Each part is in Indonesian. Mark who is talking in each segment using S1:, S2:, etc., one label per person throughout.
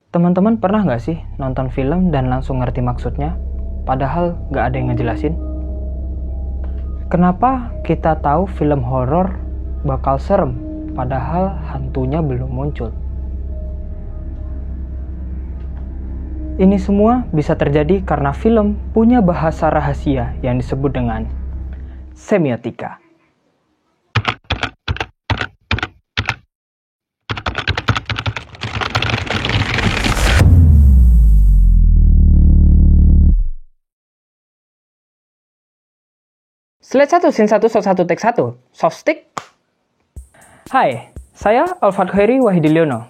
S1: Teman-teman pernah nggak sih nonton film dan langsung ngerti maksudnya, padahal nggak ada yang ngejelasin? Kenapa kita tahu film horor bakal serem, padahal hantunya belum muncul? Ini semua bisa terjadi karena film punya bahasa rahasia yang disebut dengan semiotika. Slide 1, scene 1, shot 1, take 1, soft stick. Hai, saya Alfred Heri Wahidiliono.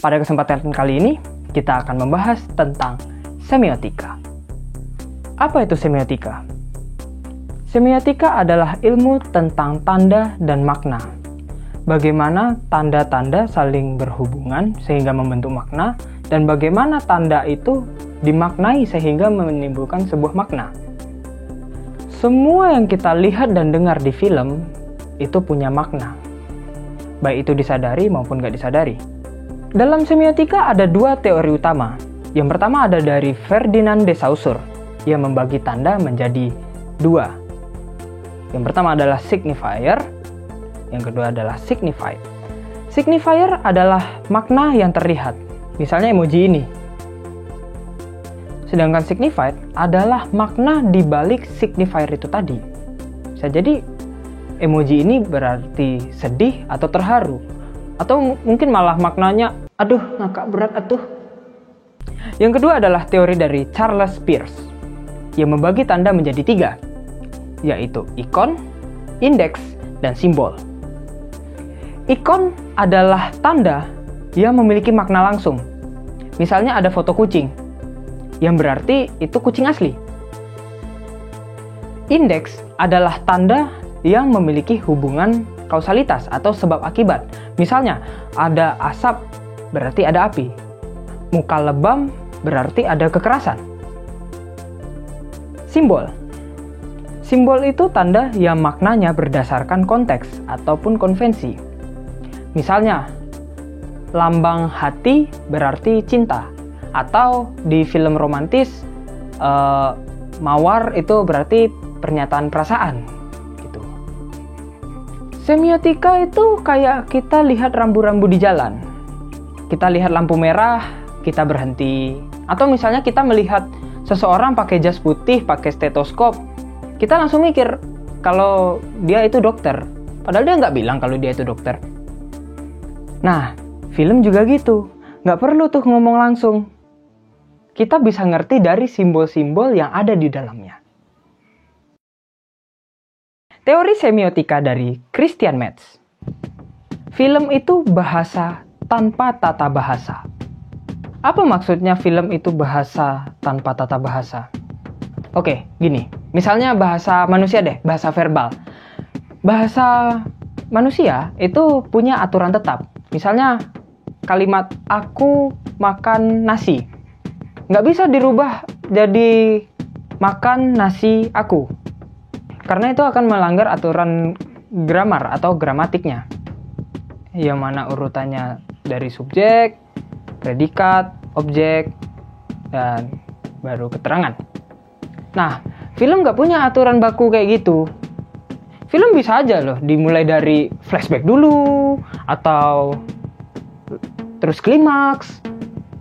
S1: Pada kesempatan kali ini, kita akan membahas tentang semiotika. Apa itu semiotika? Semiotika adalah ilmu tentang tanda dan makna. Bagaimana tanda-tanda saling berhubungan sehingga membentuk makna, dan bagaimana tanda itu dimaknai sehingga menimbulkan sebuah makna. Semua yang kita lihat dan dengar di film itu punya makna, baik itu disadari maupun gak disadari. Dalam semiotika ada dua teori utama. Yang pertama ada dari Ferdinand de Saussure, yang membagi tanda menjadi dua. Yang pertama adalah signifier, yang kedua adalah signified. Signifier adalah makna yang terlihat, misalnya emoji ini. Sedangkan signified adalah makna di balik signifier itu tadi. Bisa jadi emoji ini berarti sedih atau terharu. Atau mungkin malah maknanya, aduh ngakak berat atuh. Yang kedua adalah teori dari Charles Peirce, yang membagi tanda menjadi tiga, yaitu ikon, indeks, dan simbol. Ikon adalah tanda yang memiliki makna langsung. Misalnya ada foto kucing, yang berarti itu kucing asli. Indeks adalah tanda yang memiliki hubungan kausalitas atau sebab akibat. Misalnya, ada asap berarti ada api. Muka lebam berarti ada kekerasan. Simbol. Simbol itu tanda yang maknanya berdasarkan konteks ataupun konvensi. Misalnya, lambang hati berarti cinta. Atau di film romantis, mawar itu berarti pernyataan perasaan gitu. Semiotika itu kayak kita lihat rambu-rambu di jalan. Kita lihat lampu merah, kita berhenti. Atau misalnya kita melihat seseorang pakai jas putih, pakai stetoskop, kita langsung mikir kalau dia itu dokter. Padahal dia nggak bilang kalau dia itu dokter. Nah, film juga gitu. Nggak perlu tuh ngomong langsung. Kita bisa ngerti dari simbol-simbol yang ada di dalamnya. Teori semiotika dari Christian Metz. Film itu bahasa tanpa tata bahasa. Apa maksudnya film itu bahasa tanpa tata bahasa? Oke, gini. Misalnya bahasa manusia deh, bahasa verbal. Bahasa manusia itu punya aturan tetap. Misalnya kalimat aku makan nasi. Nggak bisa dirubah jadi makan nasi aku. Karena itu akan melanggar aturan grammar atau gramatiknya. Yang mana urutannya dari subjek, predikat, objek, dan baru keterangan. Nah, film nggak punya aturan baku kayak gitu. Film bisa aja loh dimulai dari flashback dulu, atau terus klimaks.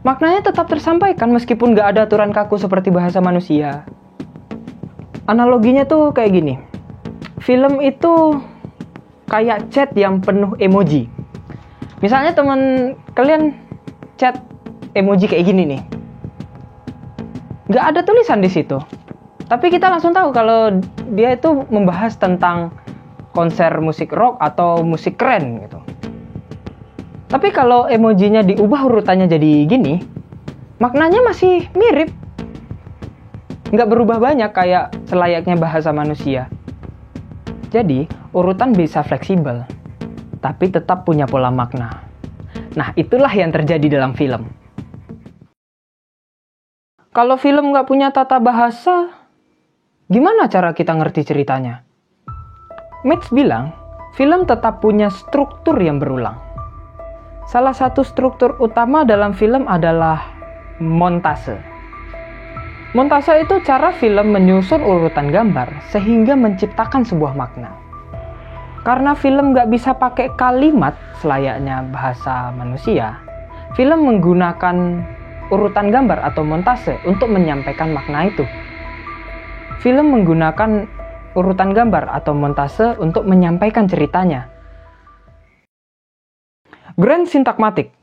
S1: Maknanya tetap tersampaikan meskipun gak ada aturan kaku seperti bahasa manusia. Analoginya tuh kayak gini. Film itu kayak chat yang penuh emoji. Misalnya teman kalian chat emoji kayak gini nih. Gak ada tulisan di situ. Tapi kita langsung tahu kalau dia itu membahas tentang konser musik rock atau musik keren gitu. Tapi kalau emojinya diubah urutannya jadi gini, maknanya masih mirip. Nggak berubah banyak kayak selayaknya bahasa manusia. Jadi, urutan bisa fleksibel, tapi tetap punya pola makna. Nah, itulah yang terjadi dalam film. Kalau film nggak punya tata bahasa, gimana cara kita ngerti ceritanya? Metz bilang, film tetap punya struktur yang berulang. Salah satu struktur utama dalam film adalah montase. Montase itu cara film menyusun urutan gambar sehingga menciptakan sebuah makna. Karena film nggak bisa pakai kalimat selayaknya bahasa manusia, film menggunakan urutan gambar atau montase untuk menyampaikan makna itu. Film menggunakan urutan gambar atau montase untuk menyampaikan ceritanya. Grand Syntagmatic,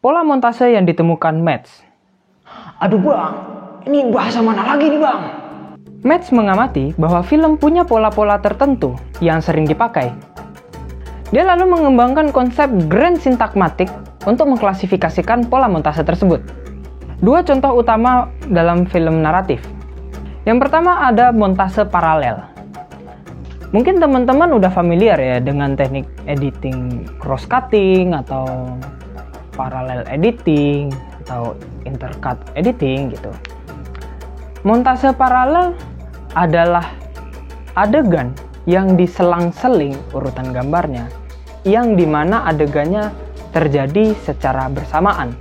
S1: pola montase yang ditemukan Metz.
S2: Aduh bang, ini bahasa mana lagi nih bang?
S1: Metz mengamati bahwa film punya pola-pola tertentu yang sering dipakai. Dia lalu mengembangkan konsep Grand Syntagmatic untuk mengklasifikasikan pola montase tersebut. Dua contoh utama dalam film naratif. Yang pertama ada montase paralel. Mungkin teman-teman udah familiar ya dengan teknik editing cross-cutting atau parallel editing atau intercut editing gitu. Montase paralel adalah adegan yang diselang-seling urutan gambarnya, yang dimana adegannya terjadi secara bersamaan.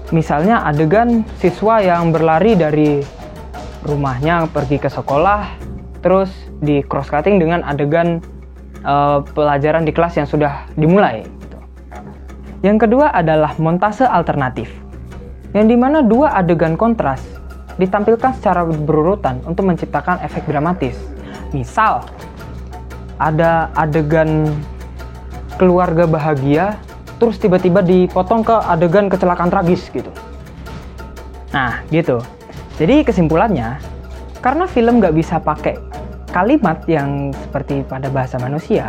S1: Misalnya adegan siswa yang berlari dari rumahnya pergi ke sekolah, terus di cross-cutting dengan adegan pelajaran di kelas yang sudah dimulai. Yang kedua adalah montase alternatif, yang dimana dua adegan kontras ditampilkan secara berurutan untuk menciptakan efek dramatis. Misal, ada adegan keluarga bahagia, terus tiba-tiba dipotong ke adegan kecelakaan tragis gitu. Nah, gitu. Jadi kesimpulannya, karena film nggak bisa pakai kalimat yang seperti pada bahasa manusia,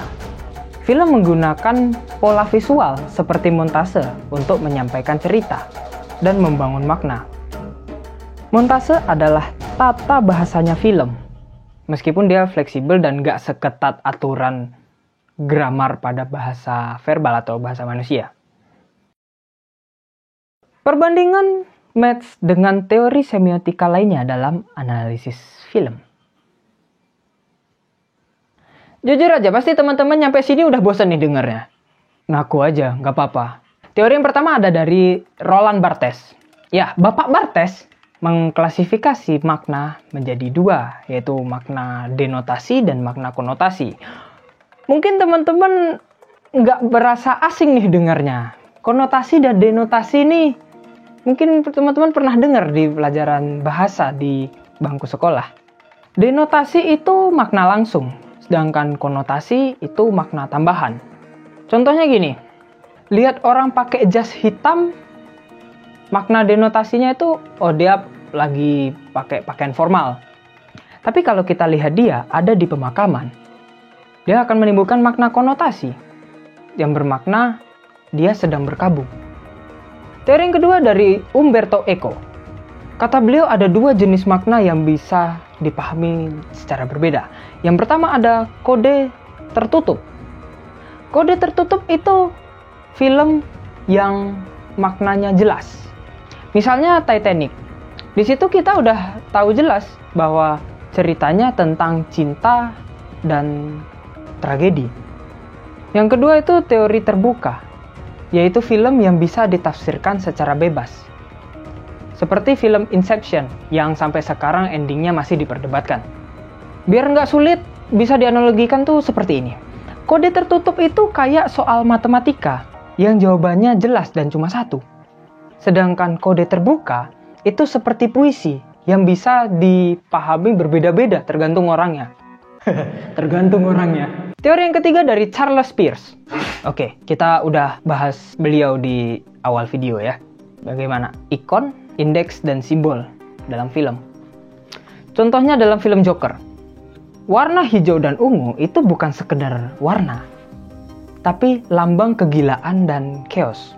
S1: film menggunakan pola visual seperti montase untuk menyampaikan cerita dan membangun makna. Montase adalah tata bahasanya film, meskipun dia fleksibel dan nggak seketat aturan gramar pada bahasa verbal atau bahasa manusia. Perbandingan Metz dengan teori semiotika lainnya dalam analisis film. Jujur aja, pasti teman-teman nyampe sini udah bosan nih dengarnya. Ngaku aja, nggak apa-apa. Teori yang pertama ada dari Roland Barthes. Ya, Bapak Barthes mengklasifikasi makna menjadi dua, yaitu makna denotasi dan makna konotasi. Mungkin teman-teman nggak berasa asing nih dengarnya. Konotasi dan denotasi nih, mungkin teman-teman pernah dengar di pelajaran bahasa di bangku sekolah. Denotasi itu makna langsung, sedangkan konotasi itu makna tambahan. Contohnya gini, lihat orang pakai jas hitam, makna denotasinya itu, oh dia lagi pakai pakaian formal. Tapi kalau kita lihat dia ada di pemakaman, dia akan menimbulkan makna konotasi, yang bermakna dia sedang berkabung. Teori yang kedua dari Umberto Eco. Kata beliau ada dua jenis makna yang bisa dipahami secara berbeda. Yang pertama ada kode tertutup. Kode tertutup itu film yang maknanya jelas. Misalnya Titanic. Di situ kita udah tahu jelas bahwa ceritanya tentang cinta dan tragedi. Yang kedua itu teori terbuka, yaitu film yang bisa ditafsirkan secara bebas. Seperti film Inception yang sampai sekarang endingnya masih diperdebatkan. Biar nggak sulit, bisa dianalogikan tuh seperti ini. Kode tertutup itu kayak soal matematika yang jawabannya jelas dan cuma satu. Sedangkan kode terbuka itu seperti puisi yang bisa dipahami berbeda-beda tergantung orangnya. Tergantung orangnya. Teori yang ketiga dari Charles Peirce. Oke, kita udah bahas beliau di awal video ya. Bagaimana ikon, indeks, dan simbol dalam film. Contohnya dalam film Joker. Warna hijau dan ungu itu bukan sekedar warna, tapi lambang kegilaan dan chaos.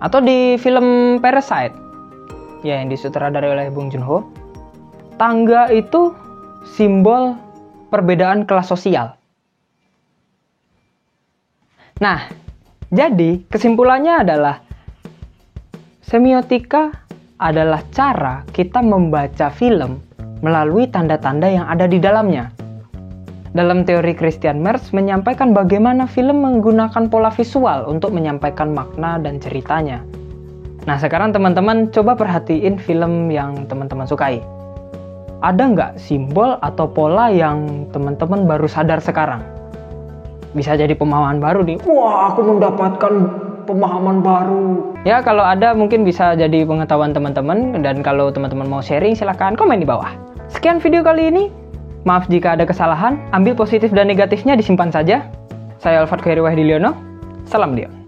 S1: Atau di film Parasite, ya yang disutradarai oleh Bong Joon-ho, tangga itu simbol perbedaan kelas sosial. Nah, jadi kesimpulannya adalah semiotika adalah cara kita membaca film melalui tanda-tanda yang ada di dalamnya. Dalam teori Christian Mertz menyampaikan bagaimana film menggunakan pola visual untuk menyampaikan makna dan ceritanya. Nah, sekarang teman-teman coba perhatiin film yang teman-teman sukai. Ada nggak simbol atau pola yang teman-teman baru sadar sekarang? Bisa jadi pemahaman baru nih.
S2: Wah, aku mendapatkan pemahaman baru.
S1: Ya, kalau ada mungkin bisa jadi pengetahuan teman-teman. Dan kalau teman-teman mau sharing, silahkan komen di bawah. Sekian video kali ini. Maaf jika ada kesalahan. Ambil positif dan negatifnya disimpan saja. Saya Alfred Khairi Wahdiliono. Salam Dion.